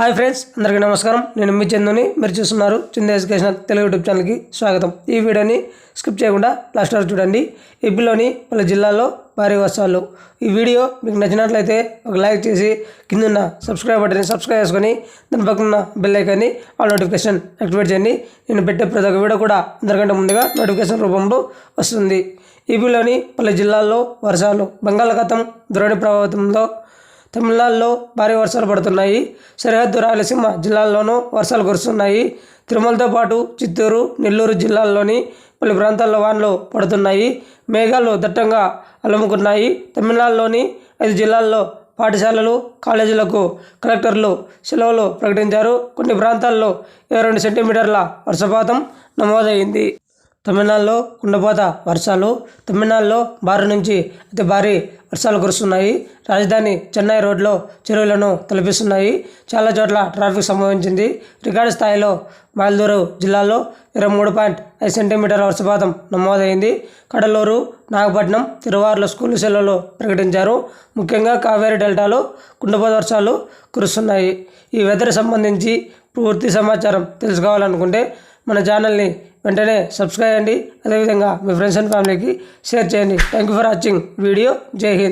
Hi friends, అందరికీ నమస్కారం. నేను మీ చందుని. మీరు చూస్తున్నారు చందు ఎడ్యుకేషనల్ తెలుగు యూట్యూబ్ ఛానల్కి స్వాగతం. ఈ వీడియోని స్కిప్ చేయకుండా లాస్ట్ వరకు చూడండి. ఏపీలోని పలు జిల్లాల్లో భారీ వర్షాలు. ఈ వీడియో మీకు నచ్చినట్లయితే ఒక లైక్ చేసి కింద సబ్స్క్రైబ్ బటన్ని సబ్స్క్రైబ్ చేసుకొని దాని పక్కన బెల్ ఐకాన్ని ఆల్ నోటిఫికేషన్ యాక్టివేట్ చేయండి. నేను పెట్టే ప్రతి ఒక్క వీడియో కూడా అందరికంటే ముందుగా నోటిఫికేషన్ రూపంలో వస్తుంది. ఏపీలోని పలు జిల్లాల్లో వర్షాలు. బంగాళాఖాతం ద్రోణి ప్రభావితంలో తమిళనాడులో భారీ వర్షాలు పడుతున్నాయి. సరిహద్దు రాయలసీమ జిల్లాల్లోనూ వర్షాలు కురుస్తున్నాయి. తిరుమలతో పాటు చిత్తూరు, నెల్లూరు జిల్లాల్లోని పలు ప్రాంతాల్లో వానలు పడుతున్నాయి. మేఘాలు దట్టంగా అలుముకున్నాయి. తమిళనాడులోని 5 జిల్లాల్లో పాఠశాలలు, కాలేజీలకు కలెక్టర్లు సెలవులు ప్రకటించారు. కొన్ని ప్రాంతాల్లో 22 సెంటీమీటర్ల వర్షపాతం నమోదైంది. తమిళనాడులో కుండపోత వర్షాలు. తమిళనాడులో భారీ నుంచి అతి భారీ వర్షాలు కురుస్తున్నాయి. రాజధాని చెన్నై రోడ్లో చెరువులను తలపిస్తున్నాయి. చాలా చోట్ల ట్రాఫిక్ సంభవించింది. రికార్డు స్థాయిలో మైలదూరు జిల్లాలో 23.5 సెంటీమీటర్ల వర్షపాతం నమోదైంది. కడలూరు, నాగపట్నం, తిరువారులో స్కూలు సెలవులు ప్రకటించారు. ముఖ్యంగా కావేరీ డెల్టాలో కుండపోత వర్షాలు కురుస్తున్నాయి. ఈ వెదర్ సంబంధించి పూర్తి సమాచారం తెలుసుకోవాలనుకుంటే మన ఛానల్ని వెంటనే సబ్స్క్రైబ్ చేయండి. అదేవిధంగా మీ ఫ్రెండ్స్ అండ్ ఫ్యామిలీకి షేర్ చేయండి. Thank you for watching video. జై హింద్.